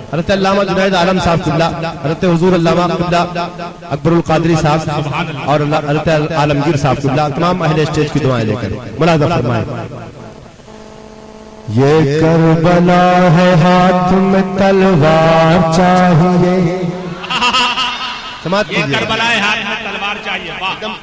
हज़रत अल्लामा जुनैद आलम साहब क़िबला, हज़रत हुज़ूर अल्लामा क़िबला अकबरुल क़ादरी साहब और हज़रत आलमगीर साहब क़िबला तमाम अहले स्टेज की दुआएं लेकर मुलाज़ा फरमाएं। ये करबला है हाथ में तलवार चाहिए, समाप्त कीजिए। करबला है हाथ में तलवार चाहिए, एकदम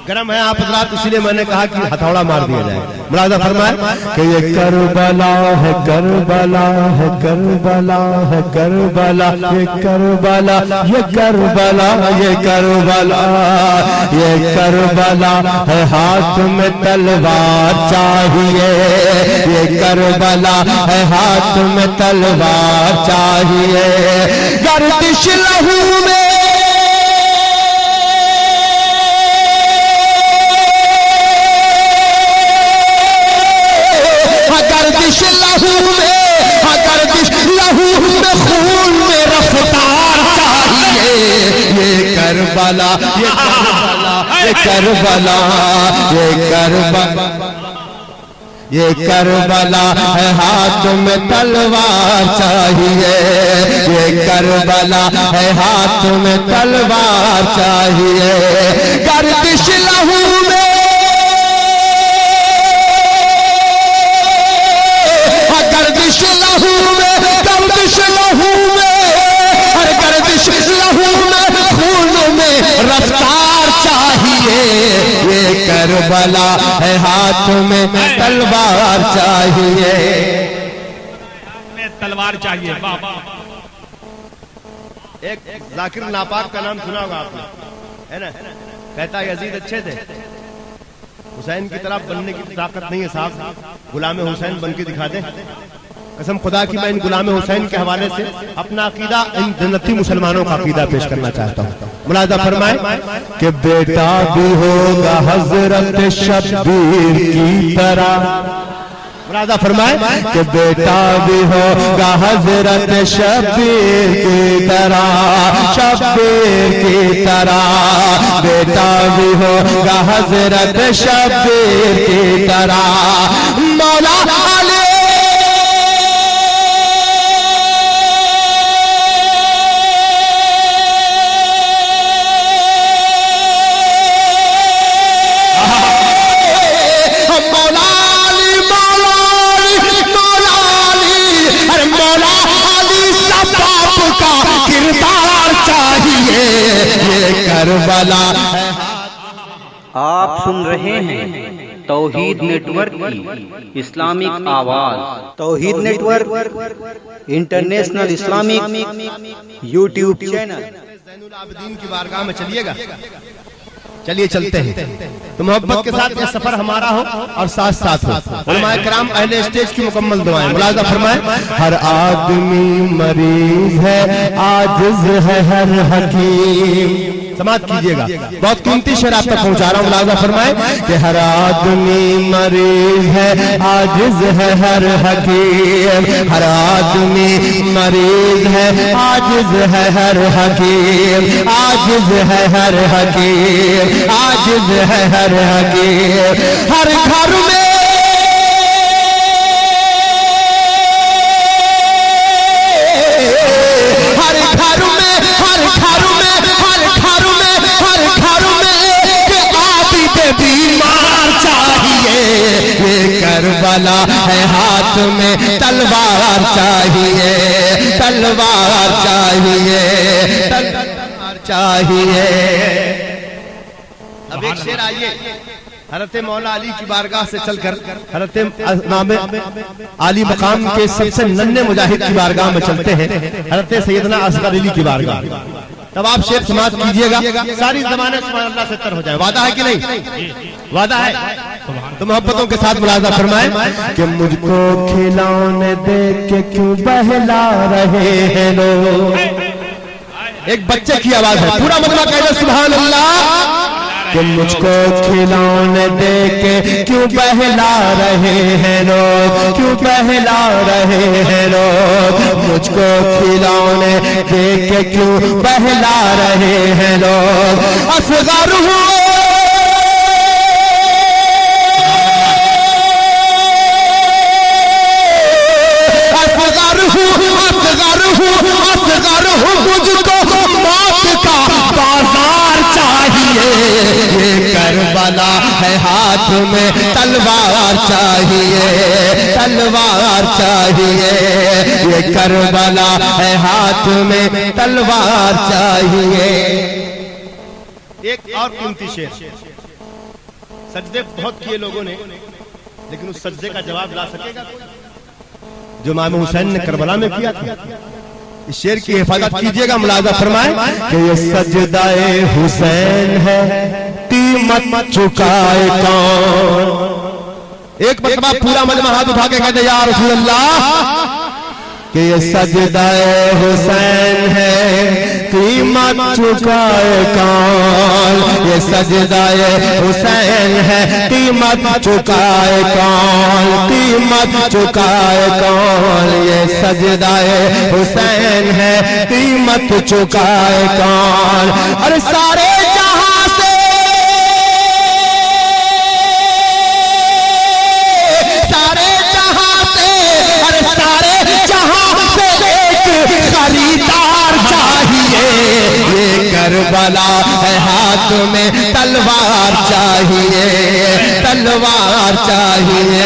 गरम है आप हज़रात, इसलिए मैंने कहा कि हथौड़ा मार दिया जाए। मुलाज़ा फरमाएं कि ये करबला है, करबला है, करबला है, करबला, ये करबला, ये करबला, ये करबला, ये करबला है हाथ में तलवार चाहिए, ये करबला है हाथ में तलवार चाहिए। गर्दिश लहू में खून में रफ्तार चाहिए, ये करबला, ये करबला, ये करबला, ये करबला, ये करबला है हाथ में तलवार चाहिए, ये करबला है हाथ में तलवार चाहिए। गर्दिश लहू में रफ्तार चाहिए, ये करबला है हाथ में तलवार चाहिए, तलवार चाहिए। एक जाकिर नापाक का नाम सुना होगा आपने, है ना? कहता है यजीद अच्छे थे, हुसैन की तरफ बनने की ताकत नहीं है साहब, गुलाम हुसैन बन के दिखा दे। कसम खुदा की मैं इन गुलाम हुसैन के हवाले से अपना अकीदा इन जन्नती मुसलमानों का अकीदा पेश करना चाहता हूँ। मुलाज़ा फरमाएं कि बेटा भी होगा हजरत शब्बीर की तरह, मुलाज़ा फरमाएं कि बेटा भी होगा हजरत शब्बीर की तरह, शब्बीर की तरह, बेटा भी होगा हजरत शब्बीर की तरह। मौला अली करबला। आप सुन रहे हैं तौहीद नेटवर्क की इस्लामिक आवाज। Tauheed network international Islamic YouTube channel. Zainul Abidin की बारगाह में चलिएगा, चलिए चलते हैं तो मोहब्बत के साथ ये सफर हमारा हो और साथ साथ हो। उलमाए किराम अहले स्टेज की मुकम्मल दुआएं। मुलाज़ा फरमाएं हर आदमी मरीज है, आजिज़ है हर हकीम, समाप्त कीजिएगा, बहुत कीमती शेर आप तक पहुंचा रहा हूं। मुलाज़ा फरमाएं कि हर आदमी मरीज है, आजिज़ है हर हकीम, हर आदमी मरीज है, आजिज़ है हर हकीम, आजिज़ है हर हकीम, आजिज़ है हर हकीम। हर घर में करबला है हाथ में तलवार चाहिए, तलवार चाहिए, तलवार चाहिए। अब एक शेर आइए, हज़रत मौला अली की बारगाह से चलकर हज़रत इमाम आली मकाम के सबसे नन्हे मुजाहिद की बारगाह में चलते हैं, हज़रत सैयदना असगर अली की बारगाह। तब आप शेर समाप्त कीजिएगा, सारी ज़माने सुभान अल्लाह से तर हो जाए। वादा है कि नहीं? वादा है तो मोहब्बतों के साथ मुलाज़ा फरमाएं कि मुझको खिलौने दे के क्यों बहला रहे हैं लोग। एक बच्चे की आवाज है, पूरा मजमा कह सुभान अल्लाह। कि मुझको खिलौने दे के क्यों बहला रहे हैं लोग, क्यों बहला रहे हैं लोग, मुझको खिलौने दे के क्यों बहला रहे हैं लोग। असगर हूँ हाथ में तलवार चाहिए, तलवार चाहिए, ये करबला है हाथ में तलवार चाहिए। एक और कीमती शेर, सजदे बहुत किए लोगों ने, लेकिन उस सजदे का जवाब ला सकेगा जो इमाम हुसैन ने करबला में किया था? इस शेर की हिफाजत कीजिएगा, मुलाजा फरमाए कि ये सजदाए हुसैन है, कीमत चुकाए कौन। एक मरतबा पूरा मजमा हाथ उठा के कहते या रसूल अल्लाह कि ये सजदाए हुसैन है, कीमत चुकाए कौन। ये सजदाए हुसैन है, कीमत चुकाए कौन, कीमत चुकाए कौन। ये सजदाए हुसैन है, कीमत चुकाए कौन। अरे सारे जहां से, सारे जहां से, अरे सारे जहां से एक खरीदार चाहिए। ये करबला है हाथ में तलवार चाहिए, तलवार चाहिए।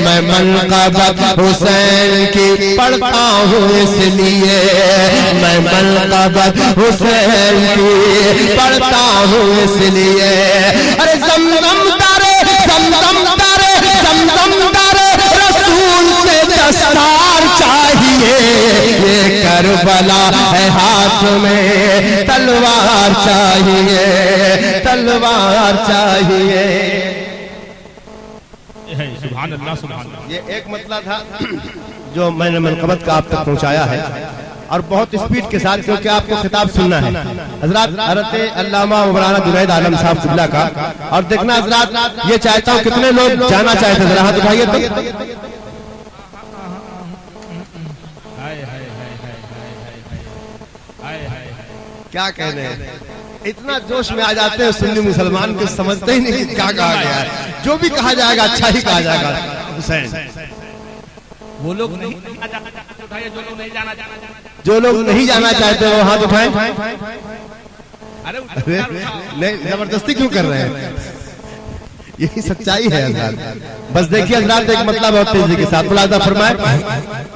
मैं मनक़बत हुसैन की पढ़ता हूँ इसलिए, मैं मनक़बत हुसैन की पढ़ता हूँ इसलिए। अरे ज़मज़म तारे, ज़मज़म तारे, ज़मज़म तारे, रसूल से दस्तार चाहिए। ये करबला है हाथ में तलवार चाहिए, तलवार चाहिए। सुभान अल्लाह, सुभान अल्लाह। ये एक मतलब था जो मैंने मनक़बत का आप तक पहुंचाया है, और बहुत स्पीड के साथ, क्योंकि आपको खिताब सुनना है हजरत हज़रत अल्लामा मौलाना जुनैद आलम साहब क़िबला का। और देखना हजरत, ये चाहता हूँ कितने लोग जाना चाहते हैं, जरा हाथ उठाइए तो। क्या कहने हैं, इतना जोश में आ जाते हैं सुन्नी मुसलमान को, समझते ही नहीं क्या कहा गया है। जो भी कहा जाएगा अच्छा ही कहा जाएगा। हुसैन वो लोग नहीं उठाइए, जो लोग नहीं जाना चाहते, जो लोग नहीं जाना चाहते वो हाथ उठाएं। अरे नहीं, जबरदस्ती क्यों कर रहे हैं? यही सच्चाई है हज़रात। बस देखिए हज़रात, एक मतलब और तेजी के साथ मुलाज़ा फरमाए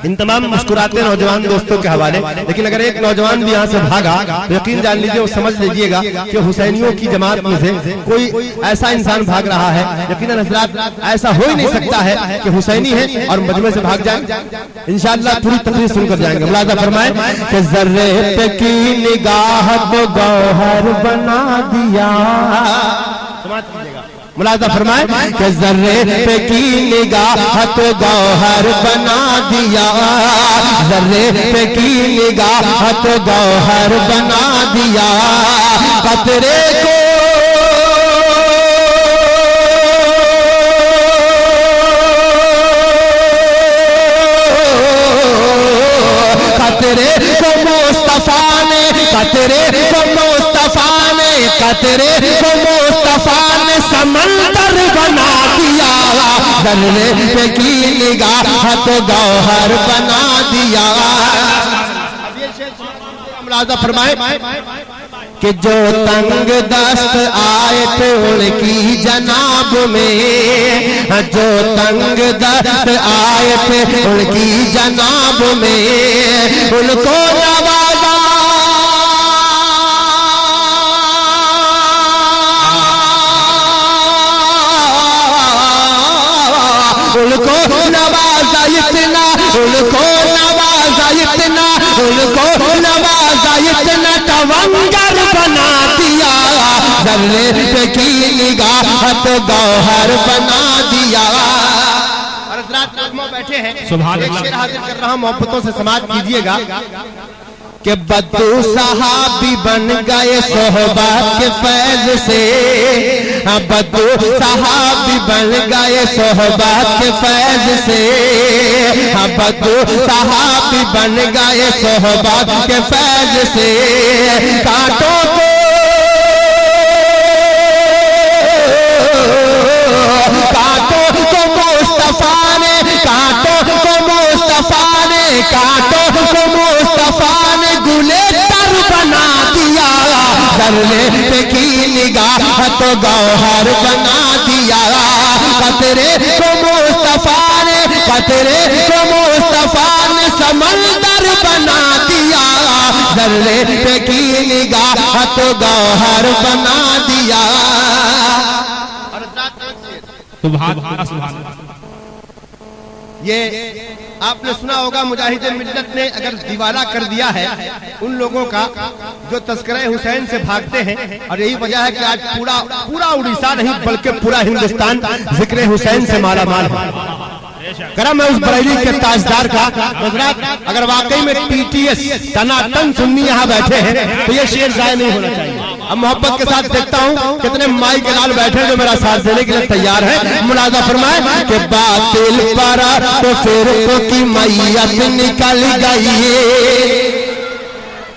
इन तमाम मुस्कुराते नौजवान दोस्तों के हवाले। लेकिन अगर एक नौजवान भी यहाँ से भागा तो यकीन जान लीजिए, वो समझ लीजिएगा कि हुसैनियों की जमात में से कोई ऐसा इंसान भाग रहा है। यकीनन हज़रात ऐसा हो ही नहीं सकता है कि हुसैनी है और मजमे से भाग जाए। इंशाअल्लाह पूरी तकरीर सुनकर जाएंगे। मुलाज़ा फरमाए कि ज़र्रे पे की निगाह को गौहर बना दिया। समाज कीजिएगा, मुलाज़ा फरमाए कि ज़र्रे पे की निगाह तो गौहर बना दिया, ज़र्रे पे की निगाह तो गौहर बना दिया। कतरे को कतरे को मुस्तफा ने, कतरे को मुस्तफा ने, कतरे को मुस्तफा ने समंदर बना दिया। ज़र्रे पे की निगाह तो गौहर बना दिया। मुलाज़ा फरमाए कि जो तंग दस्त आए थे उनकी जनाब में, जो तंग दस्त आए थे उनकी जनाब में, उनको नवाजा, उनको नवाजा इतना, उनको नवाजा इतना, उनको नवाजा इतना, तवंगर बना दिया। ज़र्रे पे की निगाह तो गौहर बना दिया। और हज़रात बैठे हैं, सुभान एक अल्लाह। शेर हाजिर कर रहा हूं, मोहब्बतों से समाज कीजिएगा कि बद्दू सहाबी बन गए सोहबत के फैज से। हाँ, बद्दू सहाबी बन गए सोहबत के फैज से। हाँ, बद्दू सहाबी बन गए सोहबत के फैज से। कांटों को मुस्तफा ने, कांटों को मुस्तफा ने, कांटों को मुस्तफा ने गुले तर बना दिया। जर्रे पे की निगाह तो गौहर बना दिया। कतरे को मुस्तफा ने, कतरे को मुस्तफा ने समंदर बना दिया। जर्रे पे की निगाह तो गौहर बना दिया। सुभान सुभान। ये आपने सुना होगा मुजाहिदे मिल्लत ने अगर दीवाना कर दिया है उन लोगों का जो तस्करे हुसैन से भागते हैं, और यही वजह है कि आज पूरा उड़ीसा नहीं बल्कि पूरा हिंदुस्तान जिक्र हुसैन से माला माल है। करम है उस बरेली के ताजदार का। गुजरात अगर वाकई में टीटीएस तनातन सुन्नी यहाँ बैठे हैं तो ये शेर जाय नहीं होना चाहिए। अब मोहब्बत के साथ देखता हूँ कितने माई के लाल बैठे जो मेरा साथ देने के लिए तैयार है। मुलाजा फरमाए कि बातिल पर तो फिर की मैयत निकल गई।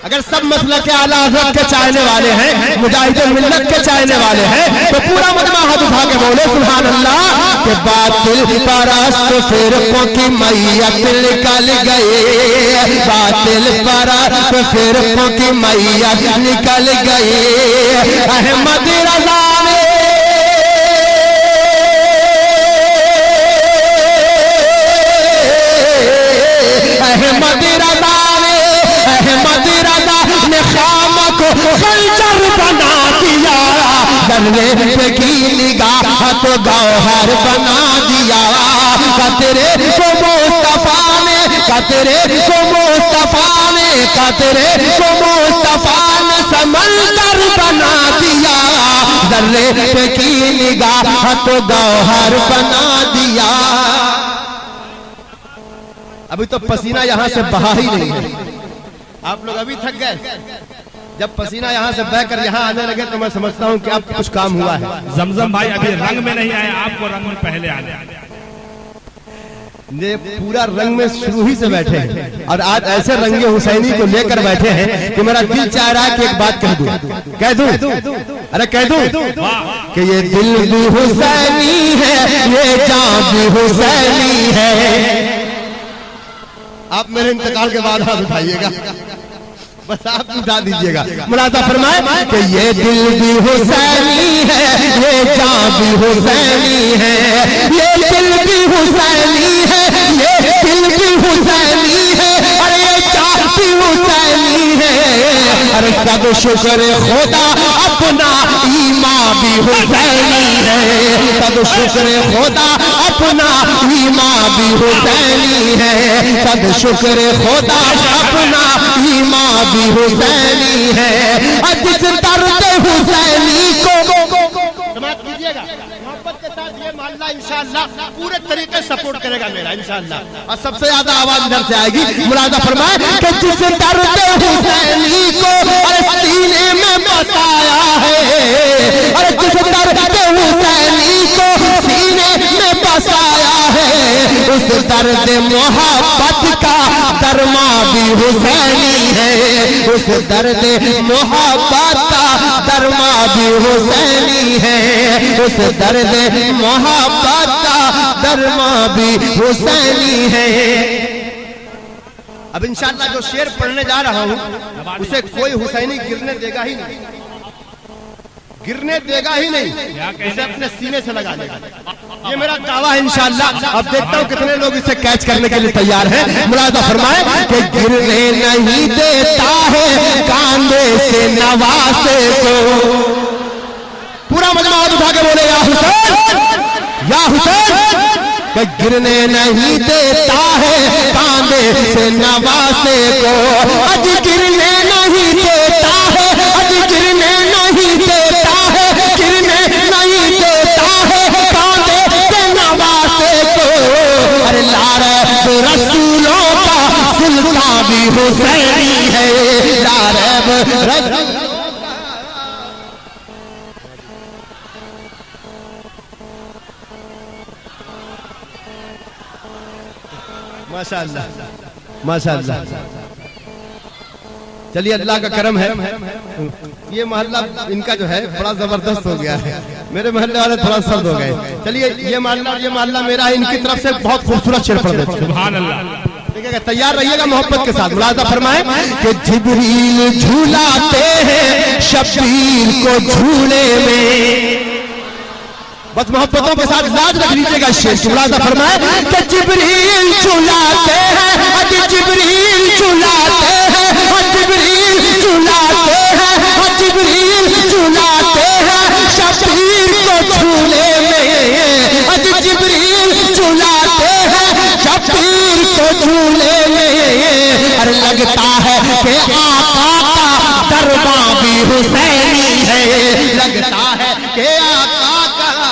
अगर सब मसला के आला हज़रत के चाहने वाले हैं, मुजाहिदे मिल्लत के चाहने वाले हैं, तो पूरा मजमा हाथ उठा के बोले सुभान अल्लाह के बातिल परस्त फिरकों की मैयत निकल गए। बातिल परस्त फिरकों की मैयत निकल गए। अहमद रज़ा ने अहमद रज़ा ने अहमद रज़ा ने खाम को खंजर बना दिया। जर्रे पे की निगाह तो गौहर बना दिया। कतरे को मुस्तफा ने, कतरे को मुस्तफा ने, कतरे को मुस्तफा ने समंदर बना दिया। जर्रे पे की निगाह तो गौहर बना दिया। अभी तो पसीना यहाँ से बहा ही नहीं है। आप लोग अभी थक गए। जब पसीना यहाँ से बहकर यहाँ आने लगे तो मैं समझता हूँ कि अब कुछ काम हुआ है। जमजम भाई अभी रंग में नहीं आए, आपको रंग में पहले आने। ये पूरा रंग में शुरू ही से बैठे हैं और आज ऐसे रंगे हुसैनी को लेकर बैठे हैं कि मेरा दिल चाह रहा है कि एक बात कह दूं। कह दूं? अरे कह दूं कि ये दिल भी हुसैनी है, ये जान भी हुसैनी है। आप मेरे इंतकाल के बाद हाथ उठाइएगा, बस आप उठा दीजिएगा। मुलाजा फरमाए कि ये दिल भी हुसैनी है, ये जान भी हुसैनी है। ये दिल भी हुसैनी है, ये दिल भी हुसैनी है, अरे ये जान भी हुसैनी है। अरे सब शुक्र खुदा अपना ईमान भी हुसैनी है। सब शुक्र खुदा अपना ईमान भी हुसैनी है। सब शुक्र खुदा अपना ईमान भी हुसैनी है। जिस दर्द हुसैनी को समाप्त कीजिएगा। मोहब्बत के साथ ये मामला इंशाअल्लाह पूरे तरीके से सपोर्ट करेगा मेरा इंशाअल्लाह। और सबसे ज्यादा आवाज इधर से आएगी। मुलाजा फरमाए कि जिस दर्द हुसैनी को सीने में बसाया है, और जिस दर्द हुसैनी को सीने में बसाया है, उस दर्द मोहब्बत का दरमा भी हुसैनी है। उस दर्द मोहब्बत का दरमा भी हुसैनी है। उस दर्द मोहब्बत का दरमा भी हुसैनी है। अब इंशाअल्लाह जो शेर पढ़ने जा रहा हूँ उसे कोई हुसैनी गिरने देगा ही नहीं, गिरने देगा ही नहीं, इसे अपने सीने से लगा लेगा। ये मेरा दावा है इंशाअल्लाह। अब देखता हूँ कितने लोग इसे कैच करने के लिए तैयार हैं। मुलाजा फरमाए कि गिरने नहीं देता है कांधे से नवासे को। पूरा मजमा उठा के बोले या हुसैन, या हुसैन। कि गिरने नहीं देता है कांधे से नवासे को। आज गिरने नहीं देता है, आज गिरने नहीं देता है, गिरने नहीं देता है कांधे से नवासे को। अरे लारे रसूलों का सुल्तान भी हुसैनी है। लारे रसूल माशाअल्लाह माशाअल्लाह। चलिए अल्लाह का करम है, ये मोहल्ला इनका जो है बड़ा जबरदस्त हो गया है। मेरे मोहल्ले वाले थोड़ा सर्द हो गए। चलिए ये मोहल्ला मेरा है, इनकी तरफ से बहुत खूबसूरत शेर पढ़ देते हैं। सुभान अल्लाह। देखिएगा, तैयार रहिएगा मोहब्बत के साथ। मुलाजा फरमाए कि जिब्रील झूलाते हैं शब्बीर को झूले में। बस मोहब्बतों के साथ लाज रख लीजिएगा शेर की। मुलाजा फरमाए कि जिब्रील झूलाते हैं, जिब्रील झूलाते हैं, जिब्रील झूलाते हैं, जिब्रील झूलाते हैं शब्बीर को झूले में। जिब्रील झूलाते हैं शब्बीर को झूले में। अरे लगता है कि आका का दरबार भी हुसैनी है, लगता है कि आका का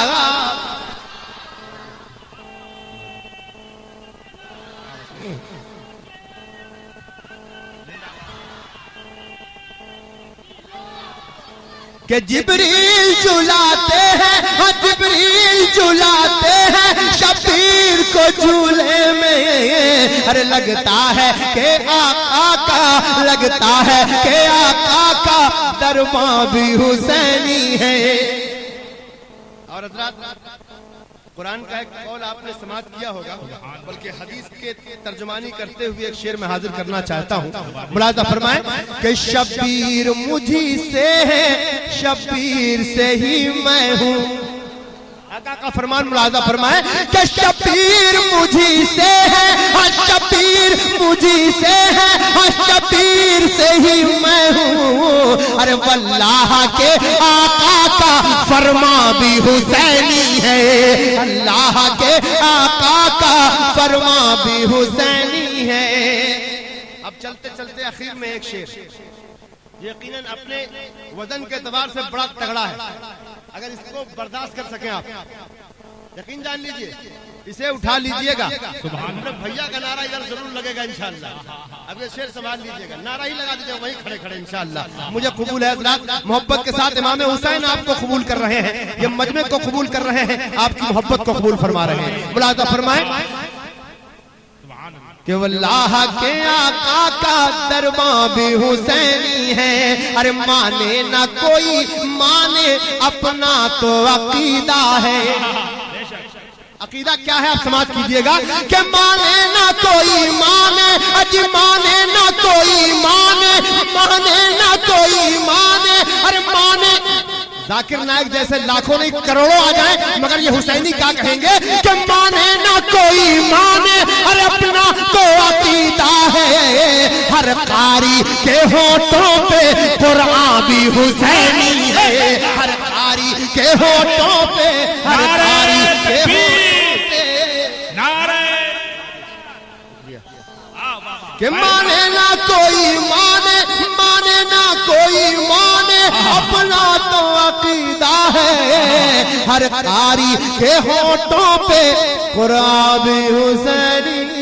कि जिब्रील झूलाते हैं, जिब्रील झूलाते हैं शब्बीर को झूले में। अरे लगता है कि आका का, लगता है कि आका का दरबार भी हुसैनी है। और हज़रात, कुरान का एक कौल आपने समाअत किया होगा, बल्कि हदीस के तर्जुमानी करते हुए एक शेर में हाजिर करना चाहता हूँ। मुलाजा फरमाए कि शब्बीर मुझी से है, शब्बीर से ही मैं हूँ। आका का फरमान मुलाजा फरमाए कि शब्बीर मुझी से है, शब्बीर मुझी से है, शब्बीर से ही मैं हूँ। अरे वल्लाह के आका का फरमा भी हुसैनी है, अल्लाह के आका का फरमा भी हुसैनी है। अब चलते चलते आखिर में एक शेर यकीनन अपने वजन के एतबार से बड़ा तगड़ा है। अगर इसको बर्दाश्त कर सकें आप, यकीन जान लीजिए, इसे उठा लीजिएगा। भैया का नारा इधर जरूर लगेगा इंशाअल्लाह। अब ये शेर संभाल लीजिएगा, नारा ही लगा दीजिएगा वहीं खड़े खड़े इंशाअल्लाह। मुझे कबूल है हज़रात, मोहब्बत के साथ इमाम हुसैन आपको कबूल कर रहे हैं, ये मजमे को कबूल कर रहे हैं, आपकी मोहब्बत को कबूल फरमा रहे हैं। मुलाजा फरमाए कि वल्लाह के आका का दरबार भी हुसैनी है। अरे माने ना कोई माने, अपना तो अकीदा है। अकीदा क्या है आप समाप्त कीजिएगा कि माने ना कोई माने, अजी माने ना कोई माने, माने ना कोई माने। अरे माने जाकिर नायक जैसे लाखों नहीं करोड़ों आ जाए, मगर ये हुसैनी क्या कहेंगे कि माने ना कोई माने, अरे अपना तो अकीदा है। हर कारी के होठों पे कुरान भी हुसैनी है, हर कारी के होठों पे, हर कारी के होठों कि माने ना कोई माने, माने ना कोई माने, अपना तो अकीदा है। हर कारी के होठों पे कुरान भी हुसैनी